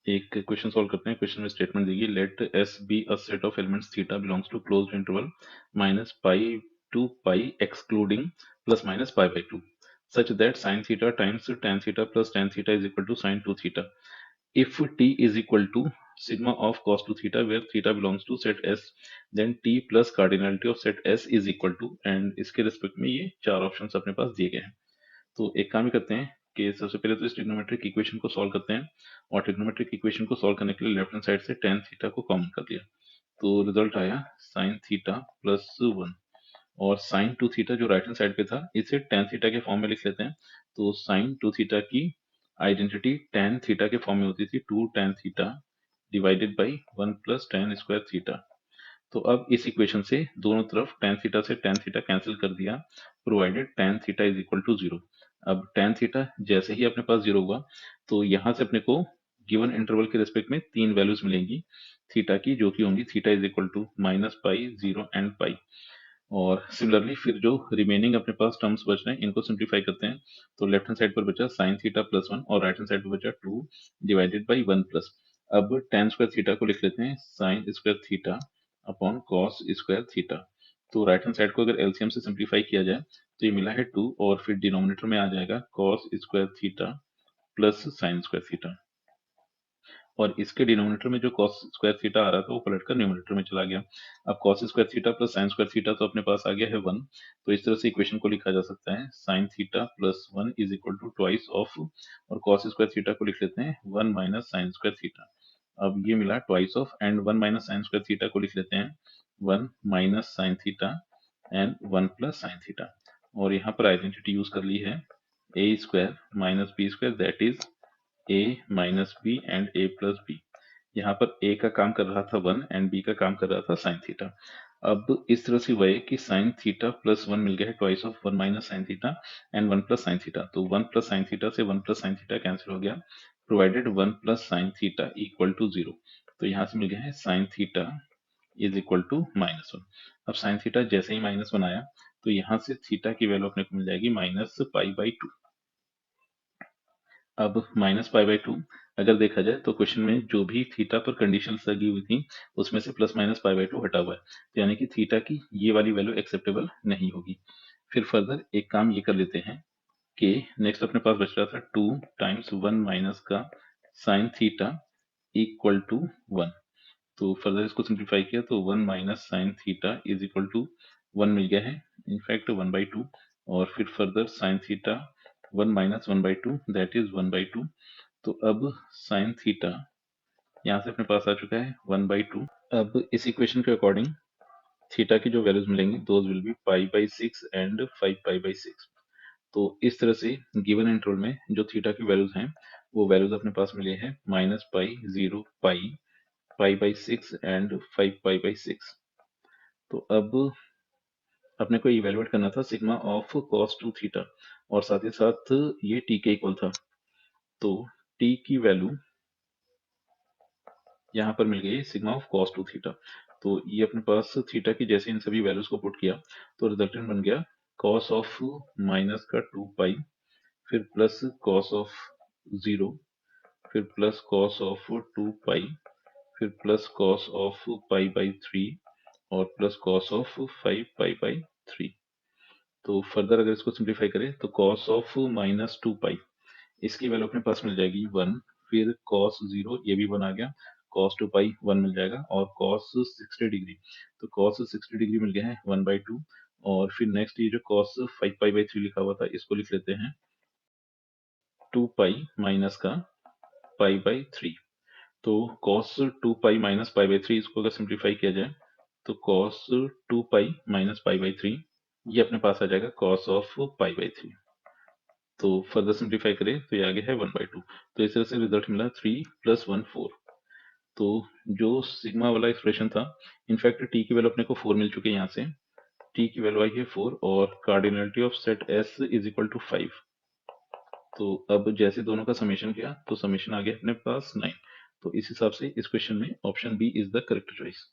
एक question solve करते हैं। क्वेश्चन में स्टेटमेंट देगी, let S be a set of elements theta belongs to closed interval minus pi to pi excluding plus minus pi by two such that sin theta times tan theta plus tan theta is equal to sin 2 theta if t is equal to sigma of cos 2 theta where theta belongs to set s then t plus cardinality of set s is equal to and इसके respect में ये चार options अपने पास दिए गए हैं। तो एक काम ही करते हैं कि सबसे पहले तो इस ट्रिग्नोमेट्रिक इक्वेशन को सॉल्व करते हैं और ट्रिग्नोमेट्रिक इक्वेशन को सॉल्व करने के लिए लेफ्ट हैंड साइड से tan थीटा को कॉमन कर दिया तो रिजल्ट आया sin थीटा प्लस 1 और sin 2 थीटा जो राइट हैंड साइड पे था इसे tan थीटा के फॉर्म में लिख लेते हैं। तो sin 2 थीटा की आइडेंटिटी tan थीटा के फॉर्म में होती थी 2 tan theta divided by 1 plus tan square theta. तो अब इस इक्वेशन से दोनों तरफ tan थीटा से tan थीटा कैंसिल कर दिया provided tan theta is equal to 0। अब tan थीटा जैसे ही अपने पास 0 हुआ तो यहाँ से अपने को गिवन इंटरवल के रिस्पेक्ट में तीन वैल्यूज मिलेंगी थीटा की जो कि होंगी theta is equal to minus pi 0 and pi. और सिमिलरली फिर जो रिमेनिंग अपने पास टर्म्स बच रहे हैं इनको सिंप्लीफाई करते हैं तो लेफ्ट हैंड साइड पर बचा साइन थीटा प्लस 1 और राइट हैंड साइड पर बचा 2 डिवाइडेड बाई 1 प्लस। अब tan स्क्वायर थीटा को लिख लेते हैं sign square theta upon cos square theta. तो राइट हैंड साइड को अगर एलसीएम से सिंप्लीफाई किया जाए तो ये मिला है 2 और फिर डिनोमिनेटर में आ जाएगा cos square theta plus sign square theta और इसके डिनोमिनेटर में जो cos स्क्वायर थीटा आ रहा था वो पलट कर न्यूमरेटर में चला गया। अब cos square theta plus sin square theta तो अपने पास आ गया है 1। तो इस तरह से इक्वेशन को लिखा जा सकता है sin theta plus 1 is equal to twice of और cos स्क्वायर थीटा को लिख लेते हैं 1 माइनस साइन स्क्वायर थीटा। अब ये मिला twice of and 1 minus sine square theta को लिख लेते हैं 1 minus sine theta and 1 plus sine theta और यहाँ पर आइडेंटिटी यूज कर ली है a square minus b square that is a minus b and a plus b. यहाँ पर a का काम कर रहा था 1 एंड b का काम कर रहा था साइन थीटा। अब इस तरह से हुआ है कि साइन थीटा प्लस 1 मिल गया है twice of 1 minus sine theta and 1 plus sine theta. तो 1 प्लस साइन थीटा से 1 प्लस साइन थीटा कैंसिल हो गया provided 1 plus sine theta equal to 0। तो यहाँ से मिल गया है sine theta is equal to -1। अब साइन थीटा जैसे ही -1 आया तो यहाँ से थीटा की वैल्यू अपने को मिल जाएगी माइनस पाई बाई 2। अब माइनस पाई बाई 2 अगर देखा जाए तो क्वेश्चन में जो भी थीटा पर कंडीशन लगी हुई थी उसमें से प्लस माइनस पाई बाई 2 हटा हुआ है तो यानी कि थीटा की ये वाली वैल्यू एक्सेप्टेबल नहीं होगी। फिर फर्दर एक काम ये कर लेते हैं कि नेक्स्ट अपने पास बच रहा था 2 टाइम्स 1 माइनस का साइन थीटा इक्वल टू 1। तो फर्दर इसको सिंप्लीफाई किया तो 1 minus sine theta is equal to 1 मिल गया है इनफैक्ट 1/2 और फिर further sine theta 1 minus 1/2 that is 1/2। तो अब साइन थीटा यहाँ से अपने पास आ चुका है 1/2। अब इस इक्वेशन के अकॉर्डिंग थीटा की जो वैल्यूज मिलेंगी those will be pi by 6 and 5 pi by 6। तो इस तरह से गिवन इंटरवल में जो थीटा की वैल्यूज हैं वो वैल्यूज अपने पास मिले हैं minus pi 0 pi pi by 6 and 5 pi by 6। तो अब अपने को इवेलुएट करना था सिग्मा ऑफ कॉस 2 थीटा और साथ ही साथ ये टी के इक्वल था। तो टी की वैल्यू यहाँ पर मिल गई सिग्मा ऑफ कॉस 2 थीटा। तो ये अपने पास थीटा की जैसे इन सभी वैल्यूज को पुट किया तो रिजल्टेंट बन गया कॉस ऑफ माइनस का 2 पाई फिर प्लस कॉस ऑफ 0 फिर प्लस कॉस ऑफ 2 पाई फिर plus cos of pi by 3 और plus cos of 5 pi by 3। तो फर्दर अगर इसको सिंप्लीफाई करें तो कॉस ऑफ माइनस 2 पाई इसकी वैल्यू अपने पास मिल जाएगी 1 फिर कॉस 0 ये भी 1 आ गया कॉस 2 पाई 1 मिल जाएगा और कॉस 60 डिग्री तो कॉस 60 डिग्री मिल गया है 1/2 और फिर नेक्स्ट ये जो कॉस 5 पाई बाई 3 लिखा हुआ था इसको लिख लेते हैं 2 पाई माइनस का पाई बाई 3। तो cos 2 pi minus pi by 3 इसको अगर सिंप्लीफाई किया जाए तो cos 2 pi minus pi by 3 ये अपने पास आ जाएगा कॉस ऑफ पाई बाई 3। तो फर्दर सिंप्लीफाई करें तो ये आ गया है 1/2। तो इस तरह से रिजल्ट मिला 3 + 1 4। तो जो सिग्मा वाला एक्सप्रेशन था इनफैक्ट टी की वैल्यू अपने को 4 मिल चुकी है यहाँ से टी की वैल्यू आई है 4 और cardinality of set S is equal to 5। तो अब जैसे दोनों का समेशन किया तो समेशन आ गया अपने पास 9। तो इस हिसाब से इस क्वेश्चन में option B is the correct choice.